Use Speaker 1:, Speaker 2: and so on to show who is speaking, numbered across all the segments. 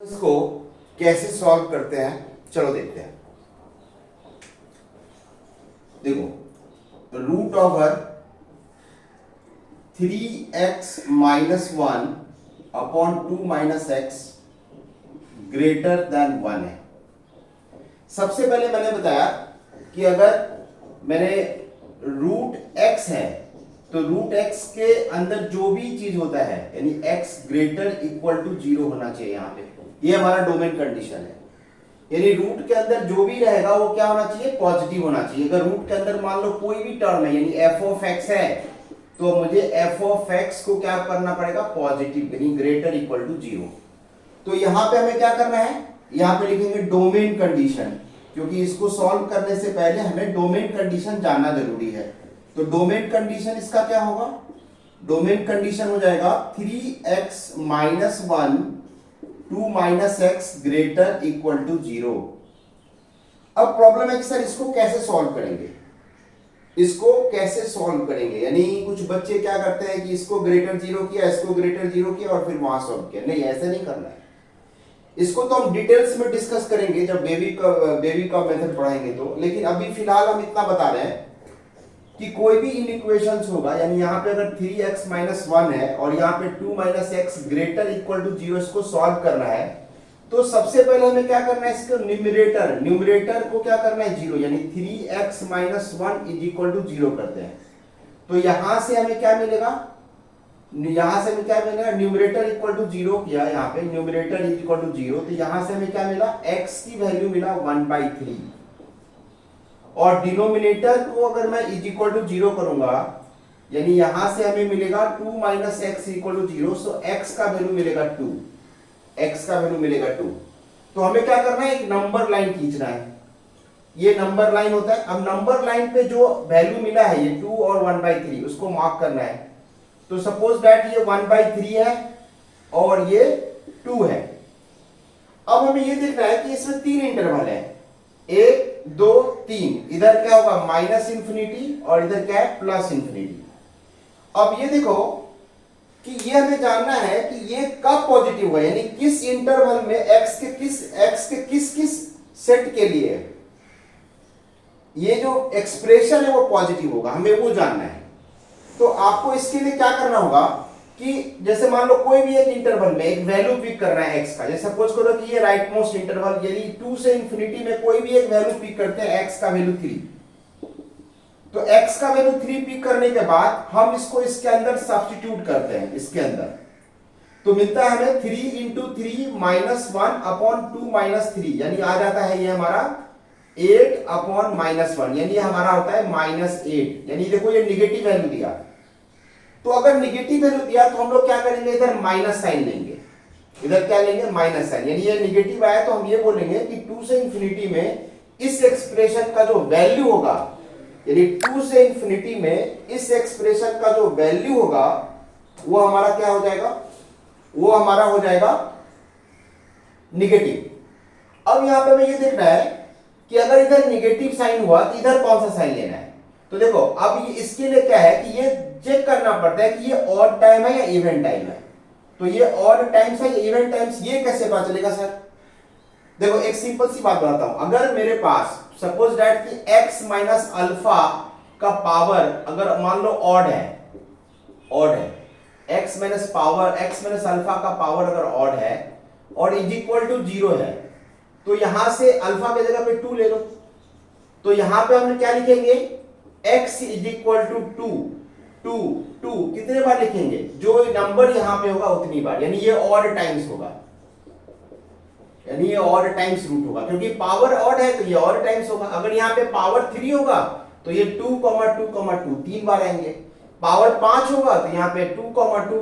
Speaker 1: इसको कैसे सॉल्व करते हैं चलो देखते हैं। देखो root over 3x-1 upon 2 - x greater than 1 है। सबसे पहले मैंने बताया कि अगर मैंने रूट x है तो रूट x के अंदर जो भी चीज होता है यानी x ग्रेटर इक्वल टू 0 होना चाहिए। यहाँ पे ये हमारा डोमेन कंडीशन है, यानी रूट के अंदर जो भी रहेगा वो क्या होना चाहिए, पॉजिटिव होना चाहिए। अगर रूट के अंदर मान लो कोई भी टर्म है यानी f ऑफ x है तो मुझे f ऑफ x को क्या करना पड़ेगा, पॉजिटिव यानी ग्रेटर इक्वल टू 0। तो यहां पे हमें क्या करना है, यहां पे लिखेंगे डोमेन कंडीशन, क्योंकि इसको सॉल्व करने से पहले हमें डोमेन कंडीशन जानना जरूरी है। तो डोमेन कंडीशन इसका क्या होगा, डोमेन कंडीशन हो जाएगा 3x-1 2 - x greater equal to 0। अब प्रॉब्लम है कि सर इसको कैसे सॉल्व करेंगे, इसको कैसे सॉल्व करेंगे। यानी कुछ बच्चे क्या करते हैं कि इसको ग्रेटर 0 किया, इसको ग्रेटर 0 किया और फिर वहां सॉल्व किया। नहीं, ऐसे नहीं करना है। इसको तो हम डिटेल्स में डिस्कस करेंगे जब बेबी का मेथड पढ़ाएंगे तो, लेकिन अभी फिलहाल हम इतना बता रहे हैं कि कोई भी इन इक्वेशंस होगा, यानी यहाँ पे अगर 3x-1 है और यहाँ पे 2 - x ग्रेटर इक्वल टू 0 इसको सॉल्व करना है तो सबसे पहले हमें क्या करना है, इसको न्यूमरेटर को क्या करना है 0, यानी 3x-1 इज इक्वल टू 0 करते हैं। तो यहां से हमें क्या मिलेगा, न्यूमरेटर इक्वल टू 0 किया, यहाँ पे न्यूमरेटर इज इक्वल टू 0, तो यहां से हमें क्या मिला, x की वैल्यू मिला 1/3 और डिनोमिनेटर को अगर मैं इज इक्वल टू 0 करूंगा यानी यहां से हमें मिलेगा 2 - x equal to 0, so x का वैल्यू मिलेगा 2, x का वैल्यू मिलेगा 2। तो हमें क्या करना है, एक नंबर लाइन खींचना है, ये नंबर लाइन होता है। अब नंबर लाइन पे जो वैल्यू मिला है ये 2 और 1/3 उसको मार्क करना है। तो सपोज दैट ये 1/3 है और ये 2 है। अब हमें ये देखना है कि इसमें 3 इंटरवल है, 1 2 3, इधर क्या होगा -∞ और इधर क्या है +∞। अब ये देखो कि ये हमें जानना है कि ये कब पॉजिटिव है, यानी किस इंटरवल में x के किस सेट के लिए ये जो एक्सप्रेशन है वो पॉजिटिव होगा, हमें वो जानना है। तो आपको इसके लिए क्या करना होगा कि जैसे मान लो कोई भी एक इंटरवल में एक वैल्यू पिक करना है x का, जैसे सपोज करो कि ये राइट मोस्ट इंटरवल यानी 2 से इंफिनिटी में कोई भी एक वैल्यू पिक करते हैं, x का वैल्यू 3। तो x का वैल्यू 3 पिक करने के बाद हम इसको इसके अंदर सब्स्टिट्यूट करते हैं, इसके अंदर तो मिलता है हमें 3 × 3 - 1 अपॉन 2 - 3, यानी आ जाता है ये हमारा 8 अपॉन -1, यानी हमारा होता है -8। यानी देखो ये निगेटिव वैल्यू दिया, तो अगर निगेटिव वैल्यू दिया तो हम लोग क्या करेंगे, इधर माइनस साइन लेंगे, इधर क्या लेंगे माइनस साइन, यानी ये निगेटिव आया तो हम ये बोलेंगे कि 2 से इंफिनिटी में इस एक्सप्रेशन का जो वैल्यू होगा, यानी 2 से इंफिनिटी में इस एक्सप्रेशन का जो वैल्यू होगा वो हमारा क्या हो जाएगा, वो हमारा हो जाएगा निगेटिव। अब यहां पे हमें ये देखना है कि अगर इधर निगेटिव साइन हुआ तो इधर कौन सा साइन लेना है। तो देखो अब ये इसके लिए क्या है कि ये चेक करना पड़ता है कि ये ऑड टाइम है या इवन टाइम है। तो ये ऑड टाइम्स है या इवन टाइम्स, ये कैसे पता चलेगा सर। देखो एक सिंपल सी बात बताता हूं, अगर मेरे पास सपोज दैट कि x - अल्फा का पावर अगर मान लो ऑड है, x - अल्फा का पावर अगर ऑड है और इज इक्वल टू 0 है, तो यहां से अल्फा की जगह पे 2 ले लो। तो यहां पे हम क्या लिखेंगे, x इज इक्वल टू 2 कितने बार लिखेंगे, जो नंबर यहां पे होगा उतनी बार, यानी ये ऑड टाइम्स होगा, यानी ये ऑड टाइम्स रूट होगा, क्योंकि पावर ऑड है तो ये ऑड टाइम्स होगा। अगर यहाँ पे पावर 3 होगा तो ये 2, 2, 3 बार आएंगे। पावर 5 होगा तो यहाँ पे 2, 2, 2,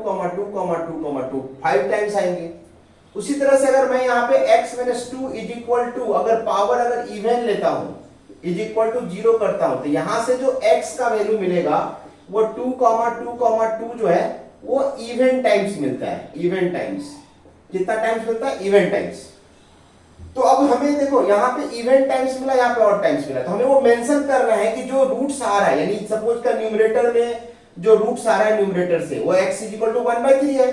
Speaker 1: 2, 5 टाइम्स आएंगे। उसी तरह से अगर मैं यहाँ पे x - 2 इज इक्वल टू अगर पावर अगर इवन लेता हूं, इज इक्वल टू 0 करता हूं, तो यहां से जो x का वैल्यू मिलेगा वो 2, 2, 2 जो है वो इवन टाइम्स मिलता है, इवन टाइम्स। कितना टाइम्स मिलता है, इवन टाइम्स। तो अब हमें देखो यहाँ पे इवन टाइम्स मिला, यहाँ पे ऑड टाइम्स मिला, तो हमें वो मेंशन करना है कि जो रूट्स आ रहा है, यानी सपोज का न्यूमरेटर में जो रूट्स आ रहा है न्यूमरेटर से वो x = 1/3 है,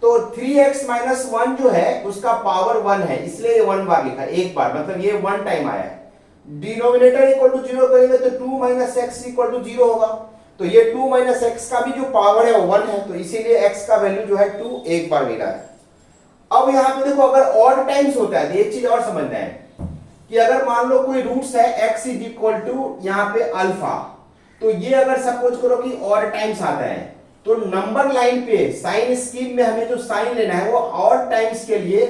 Speaker 1: तो 3x माइनस 1 जो है उसका पावर 1 है, इसलिए ये 1 बार लिखा, एक बार, मतलब ये 1 टाइम आया है। डिनोमिनेटर इक्वल टू 0 करेंगे तो 2 माइनस एक्स इक्वल टू 0 होगा, तो ये 2 माइनस एक्स का भी जो पावर है वो 1 है, तो इसीलिए x का वैल्यू जो है 2 एक बार मिला है। अब यहां पे देखो, अगर ऑड टाइम्स होता है तो एक चीज और समझना है कि अगर मान लो कोई रूट्स है x इज इक्वल टू यहाँ पे अल्फा, तो ये अगर सपोज करो कि ऑड टाइम्स आता है, तो नंबर लाइन पे साइन स्कीम में हमें जो साइन लेना है वो ऑड टाइम्स के लिए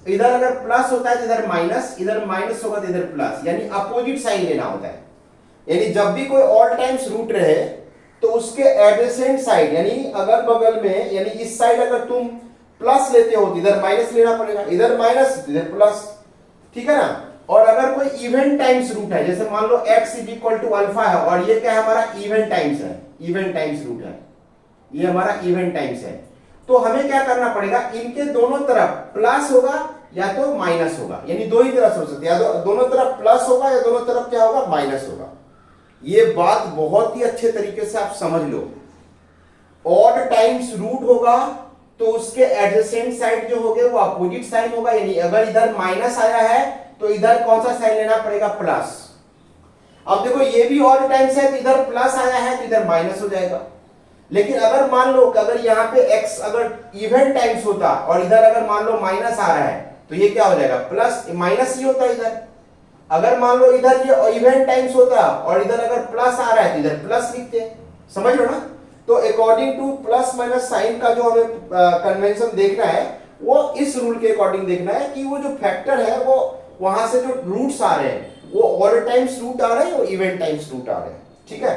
Speaker 1: इधर अगर प्लस होता है तो इधर माइनस होगा तो इधर प्लस, यानी अपोजिट साइन लेना होता है। यानी जब भी कोई ऑड टाइम्स रूट रहे तो उसके एडजेसेंट साइड यानी अगल बगल में, यानी इस साइड अगर तुम प्लस लेते हो तो इधर माइनस लेना पड़ेगा, इधर माइनस इधर प्लस, ठीक है ना। और अगर कोई इवन टाइम्स रूट है, जैसे मान लो x is equal to alpha है और ये क्या है हमारा इवन टाइम्स है, इवन टाइम्स रूट है, ये हमारा इवन टाइम्स है, तो हमें क्या करना पड़ेगा, इनके दोनों तरफ प्लस होगा या तो माइनस होगा, यानी दो ही तरफ हो सकते हैं, या दोनों तरफ प्लस होगा या दोनों तरफ क्या होगा, माइनस होगा। ये बात बहुत ही अच्छे तरीके से आप समझ लो। ऑड टाइम्स रूट होगा तो उसके एडजेसेंट साइड जो होंगे वो अपोजिट साइन होगा, यानी अगर इधर माइनस आया है तो इधर कौन सा साइन लेना पड़ेगा, प्लस। अब देखो ये भी ऑड टाइम्स है तो इधर प्लस आया है तो इधर माइनस हो जाएगा। लेकिन अगर मान लो कि अगर यहाँ पे x अगर इवन टाइम्स होता और इधर अगर मान लो माइनस आ रहा है तो ये क्या हो जाएगा, प्लस माइनस ही होता है इधर। अगर मान लो इधर ये इवन टाइम्स होता और इधर अगर प्लस आ रहा है तो इधर प्लस लिखते, समझ लो ना। तो according to plus minus sign का जो हमें कन्वेंशन देखना है वो इस रूल के अकॉर्डिंग देखना है कि वो जो फैक्टर है वो वहां से जो रूट्स आ रहे हैं वो ऑड टाइम्स रूट आ रहे हैं, वो इवन टाइम्स रूट आ रहे हैं, ठीक है।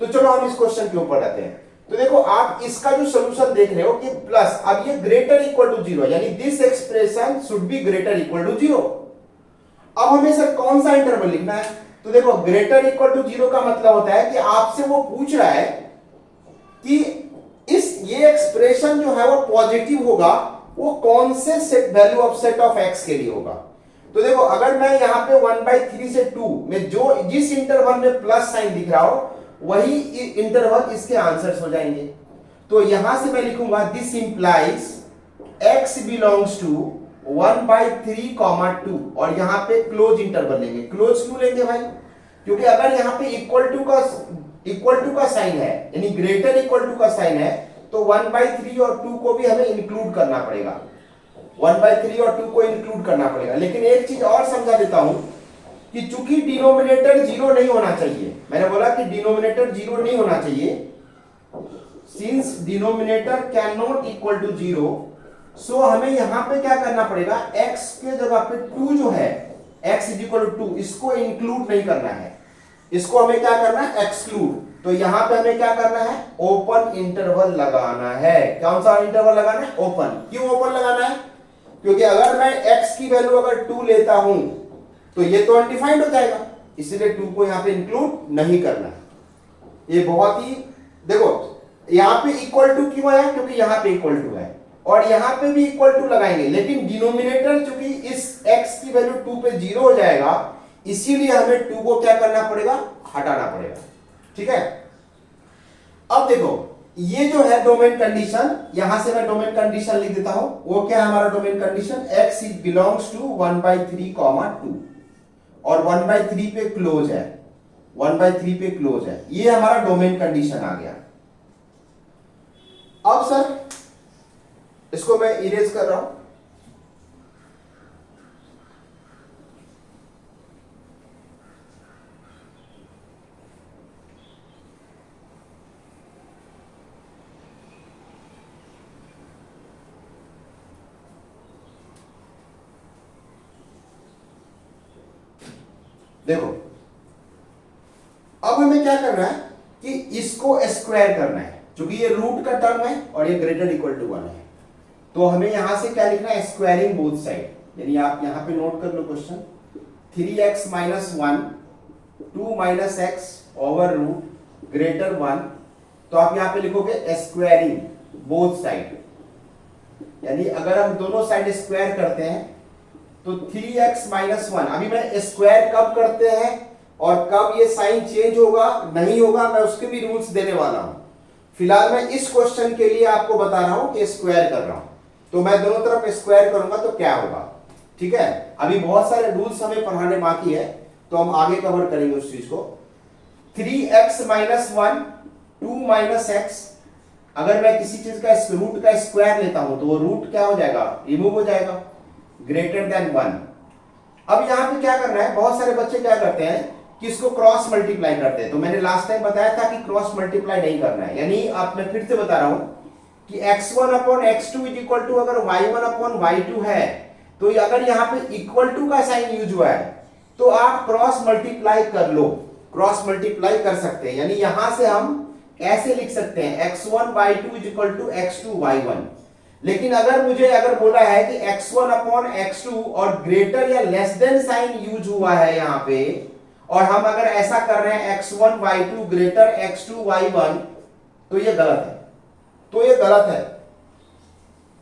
Speaker 1: तो चलो हम इस क्वेश्चन के ऊपर आते हैं। तो देखो आप इसका जो सॉल्यूशन देख रहे हो कि प्लस, अब ये ग्रेटर इक्वल टू 0, यानी this expression should be greater equal to 0। अब हमें सर कौन सा इंटरवल लिखना है, तो देखो ग्रेटर इक्वल टू 0 का मतलब होता है कि आपसे वो पूछ रहा है कि ये एक्सप्रेशन जो है वो पॉजिटिव होगा, वो कौन से set value of set of x के लिए होगा। तो देखो अगर मैं यहाँ पे 1/3 से 2 में जो जिस इंटरवल में प्लस साइन दिख रहा हो वही इंटरवल इसके आंसर्स हो जाएंगे। तो यहां से मैं लिखूंगा this implies x belongs to 1/3, 2 और यहां पे क्लोज इंटरवल लेंगे। क्लोज क्यों लेंगे भाई, क्योंकि अगर यहां पे इक्वल टू का साइन है, यानी ग्रेटर इक्वल टू का साइन है, तो 1/3 और 2 को भी हमें इंक्लूड करना पड़ेगा, 1/3 और 2 को इंक्लूड करना पड़ेगा। लेकिन एक चीज और समझा देता हूं कि चूंकि डिनोमिनेटर 0 नहीं होना चाहिए, मैंने बोला कि डिनोमिनेटर 0 नहीं होना चाहिए, since denominator can not equal to 0, so हमें यहां पे क्या करना पड़ेगा, x के जगह पे 2 जो है, x इज इक्वल टू 2, इसको इंक्लूड नहीं करना है, इसको हमें क्या करना है, एक्सक्लूड। तो यहां पे हमें क्या करना है, ओपन इंटरवल लगाना है। कौन सा इंटरवल लगाना है, ओपन। क्यों ओपन लगाना है, क्योंकि अगर मैं x की वैल्यू अगर 2 लेता हूं तो ये तो अनडिफाइंड हो जाएगा, इसलिए 2 को यहां पे इंक्लूड नहीं करना है। ये बहुत ही, देखो यहां पे इक्वल टू क्यों है, क्योंकि यहां पे इक्वल टू है और यहां पे भी इक्वल टू लगाएंगे, लेकिन डिनोमिनेटर चूंकि इस x की वैल्यू 2 पे 0 हो जाएगा, इसीलिए हमें 2 को क्या करना पड़ेगा, हटाना पड़ेगा, ठीक है। अब देखो ये जो है डोमेन कंडीशन, यहां से मैं डोमेन कंडीशन लिख देता हूं। वो क्या है हमारा domain condition, x is belongs to 1/3, 2 और 1/3 पे क्लोज है, 1/3 पे क्लोज है, ये हमारा डोमेन कंडीशन आ गया। अब सर इसको मैं इरेज कर रहा हूं। देखो अब हमें क्या करना है कि इसको स्क्वायर करना है, क्योंकि ये रूट का टर्म है और ये ग्रेटर इक्वल टू 1 है, तो हमें यहां से क्या लिखना है, स्क्वायरिंग बोथ साइड। यानी आप यहां पे नोट कर लो question, 3x minus 1 2 minus X over root greater 1, तो आप यहां पे लिखोगे स्क्वायरिंग बोथ साइड। यानी अगर हम दोनों साइड स्क्वायर करते हैं तो 3x माइनस 1, अभी मैं स्क्वायर कब करते हैं और कब ये साइन चेंज होगा नहीं होगा, मैं उसके भी रूल्स देने वाला हूं। फिलहाल मैं इस क्वेश्चन के लिए आपको बता रहा हूं कि स्क्वायर कर रहा हूं, तो मैं दोनों तरफ स्क्वायर करूंगा तो क्या होगा। ठीक है, अभी बहुत सारे रूल्स हमें पढ़ाने बाकी है, तो हम आगे कवर करेंगे उस चीज को। 3x माइनस 1 2 माइनस एक्स, अगर मैं किसी चीज का रूट का स्क्वायर लेता हूं तो वो रूट क्या हो जाएगा, रिमूव हो जाएगा, ग्रेटर देन 1। अब यहां पे क्या करना है, बहुत सारे बच्चे क्या करते हैं कि इसको क्रॉस मल्टीप्लाई करते हैं, तो मैंने लास्ट टाइम बताया था कि क्रॉस मल्टीप्लाई नहीं करना है, यानी आप, मैं फिर से बता रहा हूं कि x1 upon x2 is equal to अगर y1 अपॉन y2 है, तो अगर यहां पे इक्वल टू का साइन यूज हुआ है तो आप क्रॉस मल्टीप्लाई कर लो, क्रॉस मल्टीप्लाई कर सकते हैं, यानी यहां से हम ऐसे लिख सकते हैं x1 y2 is equal to x2 y1। लेकिन अगर बोला है कि x1 अपॉन x2 और ग्रेटर या लेस देन साइन यूज हुआ है यहां पे, और हम अगर ऐसा कर रहे हैं x1 y2 greater x2 y1, तो ये गलत है, तो ये गलत है,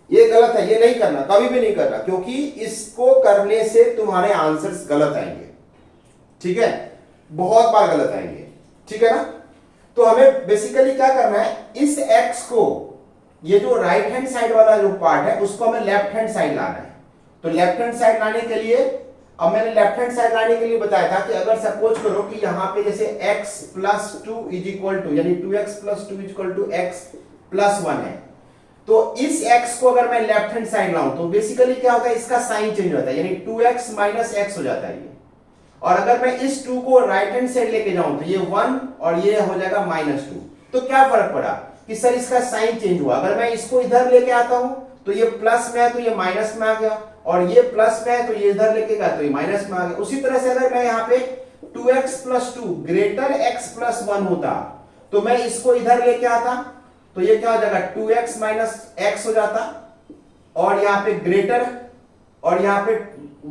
Speaker 1: ये गलत है, ये नहीं करना, कभी भी नहीं करना, क्योंकि इसको करने से तुम्हारे आंसर्स गलत आएंगे। ठीक है, बहुत बार गलत आएंगे। ठीक है ना, तो हमें बेसिकली क्या करना है, इस x को, ये जो राइट हैंड साइड वाला जो पार्ट है उसको हमें लेफ्ट हैंड साइड लाना है। तो लेफ्ट हैंड साइड लाने के लिए, अब मैंने लेफ्ट हैंड साइड लाने के लिए बताया था कि अगर सपोज करो कि यहां पे जैसे x plus 2 is equal to, यानी 2x plus 2 is equal to x plus 1 है, तो इस x को अगर मैं लेफ्ट हैंड साइड लाऊं तो बेसिकली क्या होता है, इसका साइन चेंज होता है, यानी 2x माइनस x हो जाता है ये। और अगर मैं इस 2 को राइट हैंड साइड लेके जाऊं तो ये 1 और ये हो जाएगा -2। तो क्या फर्क पड़ा कि सर इसका साइन चेंज हुआ, अगर मैं इसको इधर लेके आता हूं तो ये प्लस में है तो ये माइनस में आ गया, और ये प्लस में है तो ये इधर लेके गया तो ये माइनस में आ गया। उसी तरह से अगर मैं यहाँ पे 2x plus 2 greater x plus 1 होता तो मैं इसको इधर लेके आता तो ये क्या हो जाएगा, 2x माइनस x हो जाता, और यहाँ पे ग्रेटर, और यहाँ पे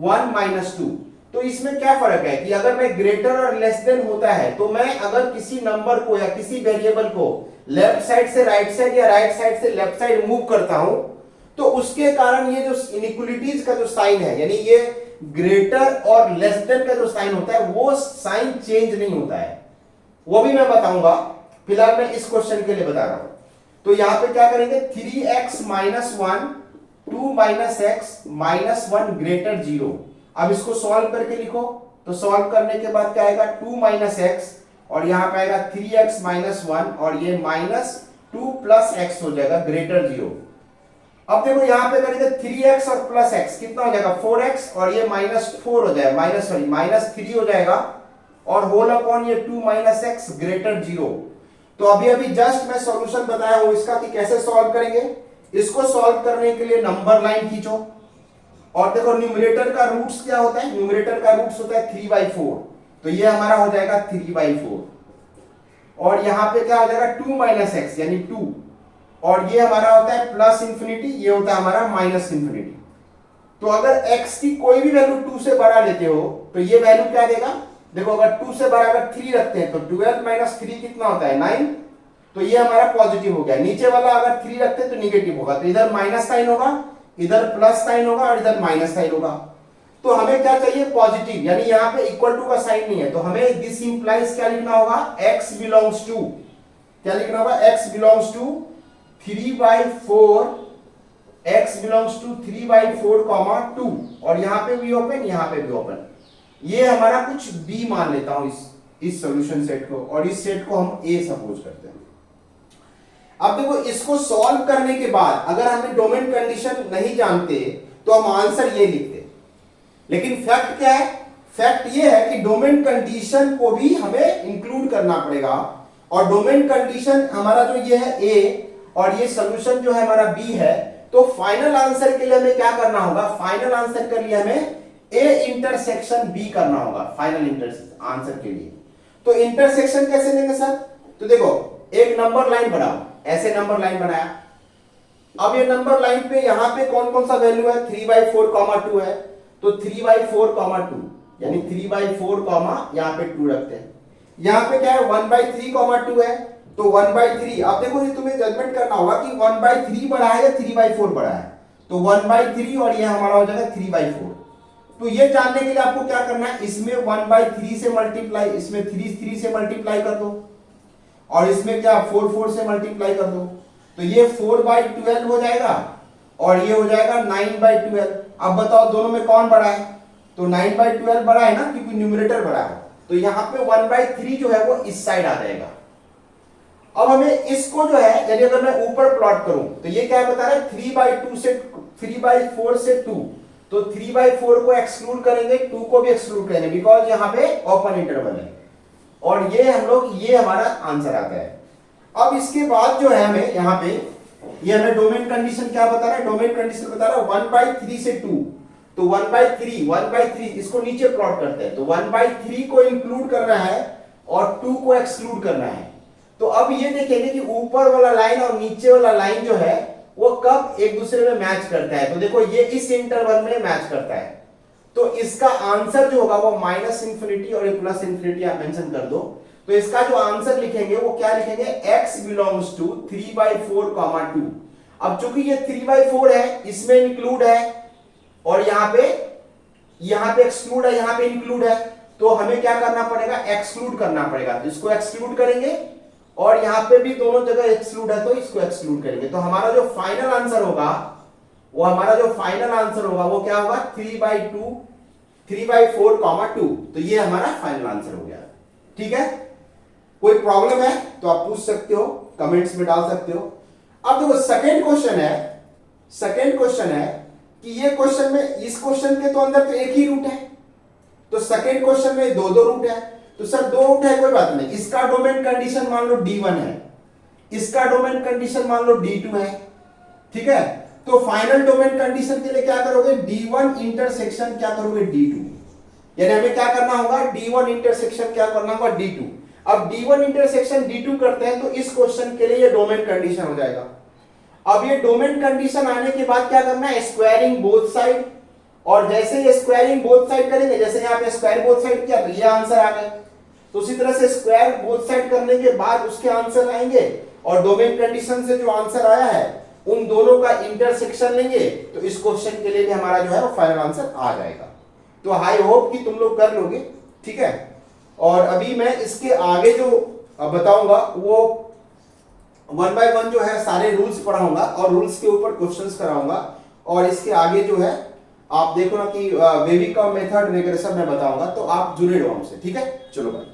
Speaker 1: 1 माइनस 2। तो इसमें क्या फर्क है कि अगर मैं ग्रेटर और लेस देन होता है तो मैं अगर किसी नंबर को या किसी वेरिएबल को लेफ्ट साइड से राइट साइड या राइट साइड से लेफ्ट साइड मूव करता हूं तो उसके कारण ये जो इनइक्वलिटीज का जो साइन है, यानी ये ग्रेटर और लेस देन का जो साइन होता है वो साइन चेंज नहीं होता है, वो भी मैं बताऊंगा, फिलहाल मैं इस क्वेश्चन के लिए बता रहा हूं। तो यहां पे क्या करेंगे, 3x minus 1 2 minus x minus 1 greater 0। अब इसको सॉल्व करके लिखो, तो सॉल्व करने के बाद क्या आएगा, 2 माइनस एक्स, और यहां पे आएगा 3x माइनस 1, और ये माइनस 2 प्लस एक्स हो जाएगा ग्रेटर 0। अब देखो यहां पे करेंगे 3x और प्लस x कितना हो जाएगा, 4x, और ये -4 हो जाएगा, -3 हो जाएगा, और होल अपॉन ये 2 माइनस एक्स ग्रेटर 0। तो अभी जस्ट मैं सॉल्यूशन बताया हूं इसका कि कैसे सॉल्व करेंगे। इसको सॉल्व करने के लिए नंबर लाइन खींचो, और देखो न्यूमरेटर का रूट्स क्या होता है, न्यूमरेटर का रूट्स होता है 3/4, तो ये हमारा हो जाएगा 3/4, और यहां पे क्या हो जाएगा 2 माइनस एक्स यानी 2, और ये हमारा होता है प्लस इंफिनिटी, ये होता है हमारा माइनस इंफिनिटी। तो अगर x की कोई भी वैल्यू 2 से बड़ा लेते हो तो ये वैल्यू क्या देगा, देखो अगर 2 से बड़ा अगर 3 रखते हैं तो 12 माइनस 3 कितना होता है, 9, तो ये हमारा पॉजिटिव हो गया। नीचे वाला अगर 3 रखते हैं तो निगेटिव होगा, तो इधर माइनस साइन होगा, इधर प्लस साइन होगा, और इधर माइनस साइन होगा। तो हमें क्या चाहिए, पॉजिटिव, यानी यहाँ पे इक्वल टू का साइन नहीं है, तो हमें दिस इंप्लाइज क्या लिखना होगा, x बिलोंग्स टू, क्या लिखना होगा, x belongs to 3/4, x belongs to 3/4, 2, और यहां पे भी ओपन, यहां पे भी ओपन। ये हमारा कुछ b मान लेता हूं इस सॉल्यूशन सेट को, और इस सेट को हम a सपोज करते हैं। अब देखो इसको सॉल्व करने के बाद अगर हमें डोमेन कंडीशन नहीं जानते तो हम आंसर ये लिखते, लेकिन फैक्ट क्या है, फैक्ट ये है कि डोमेन कंडीशन को भी हमें इंक्लूड करना पड़ेगा, और डोमेन कंडीशन हमारा जो ये है a और ये सॉल्यूशन जो है हमारा b है, तो फाइनल आंसर के लिए हमें क्या करना होगा, फाइनल आंसर के लिए हमें a इंटरसेक्शन b करना होगा फाइनल आंसर के लिए। तो इंटरसेक्शन कैसे देंगे सर, तो देखो एक नंबर लाइन बनाओ, ऐसे नंबर लाइन बनाया, अब ये नंबर लाइन पे यहां पे कौन कौन सा वैल्यू है, 3/4, 2 है, तो 3/4, 2 यानी 3/4, यहां पे 2 रखते हैं। यहां पे क्या है 1/3, 2 है, तो 1/3। अब देखो ये तुम्हें जजमेंट करना होगा कि 1/3 बड़ा है या 3/4 बड़ा है, तो 1/3 और ये हमारा हो जाएगा 3/4। तो ये जानने के लिए आपको क्या करना है, इसमें 1/3 से मल्टीप्लाई, इसमें 3 से मल्टीप्लाई कर दो, और इसमें क्या 4 4 से मल्टीप्लाई कर दो, तो ये 4/12 हो जाएगा और ये हो जाएगा 9/12। अब बताओ दोनों में कौन बड़ा है, तो 9/12 बड़ा है ना, क्योंकि न्यूमरेटर बड़ा है, तो यहां पे 1/3 जो है वो इस साइड आ जाएगा। अब हमें इसको जो है, यानी अगर मैं ऊपर प्लॉट करूं तो ये क्या बता रहा है 3/4 से 2, तो 3/4 को एक्सक्लूड करेंगे, 2 को भी एक्सक्लूड करेंगे, बिकॉज यहाँ पे ओपन इंटरवल है, और ये हम लोग, ये हमारा आंसर आता है। अब इसके बाद जो है हमें यहाँ पे, ये हमें डोमेन कंडीशन क्या बता रहा है, डोमेन कंडीशन बता रहा है 1/3 से 2, तो 1/3 इसको नीचे प्लॉट करते हैं, तो 1/3 को इंक्लूड करना है और 2 को एक्सक्लूड करना है। तो अब ये देखेंगे कि ऊपर वाला लाइन और नीचे वाला लाइन जो है वो कब एक दूसरे में मैच करता है, तो देखो ये इस इंटरवल में मैच करता है, तो इसका आंसर जो होगा वो -∞ और +∞ आप मेंशन कर दो। तो इसका जो आंसर लिखेंगे वो क्या लिखेंगे, x बिलोंग्स टू 3/4, 2। अब चूंकि ये 3/4 है, इसमें इंक्लूड है और यहाँ पे एक्सक्लूड है, यहाँ पे इंक्लूड है, तो हमें क्या करना पड़ेगा, एक्सक्लूड करना पड़ेगा, तो इसको एक्सक्लूड करेंगे और यहाँ पे भी दोनों जगह एक्सक्लूड है, तो इसको एक्सक्लूड करेंगे। तो हमारा जो फाइनल आंसर होगा वो क्या होगा 3/4, 2। तो ये हमारा फाइनल आंसर हो गया। ठीक है, कोई प्रॉब्लम है तो आप पूछ सकते हो, कमेंट्स में डाल सकते हो। अब देखो सेकंड क्वेश्चन है कि ये क्वेश्चन में, इस क्वेश्चन के तो अंदर तो एक ही रूट है, तो सेकंड क्वेश्चन में दो रूट है, तो सर 2 रूट है कोई बात नहीं, इसका डोमेन कंडीशन मान लो D1 है, इसका डोमेन कंडीशन मान लो D2 है। ठीक है, तो फाइनल डोमेन कंडीशन के लिए क्या करोगे, D1 इंटरसेक्शन क्या करोगे D2, यानी हमें क्या करना होगा, D1 इंटरसेक्शन क्या करना होगा D2। अब D1 इंटरसेक्शन D2 करते हैं तो इस क्वेश्चन के लिए ये डोमेन कंडीशन हो जाएगा। अब ये डोमेन कंडीशन आने के बाद क्या करना है, स्क्वायरिंग बोथ साइड, और जैसे ये स्क्वायरिंग बोथ साइड करेंगे, जैसे यहाँ पे स्क्वायर बोथ साइड किया तो ये आंसर आ गए, तो उसी तरह से स्क्वायर बोथ साइड करने के बाद उसके आंसर आएंगे, और डोमेन कंडीशन से जो आंसर आया है उन दोनों का इंटरसेक्शन लेंगे, तो इस क्वेश्चन के लिए भी हमारा जो है वो फाइनल आंसर आ जाएगा। तो आई होप कि तुम लोग कर लोगे। ठीक है, और अभी मैं इसके आगे जो बताऊंगा वो 1 by 1 जो है सारे रूल्स पढ़ाऊंगा और रूल्स के ऊपर क्वेश्चंस कराऊंगा, और इसके आगे जो है आप देखो ना कि वेविका मेथड वगैरह सब मैं बताऊंगा, तो आप जुड़े रहो हमसे। ठीक है, चलो भाई।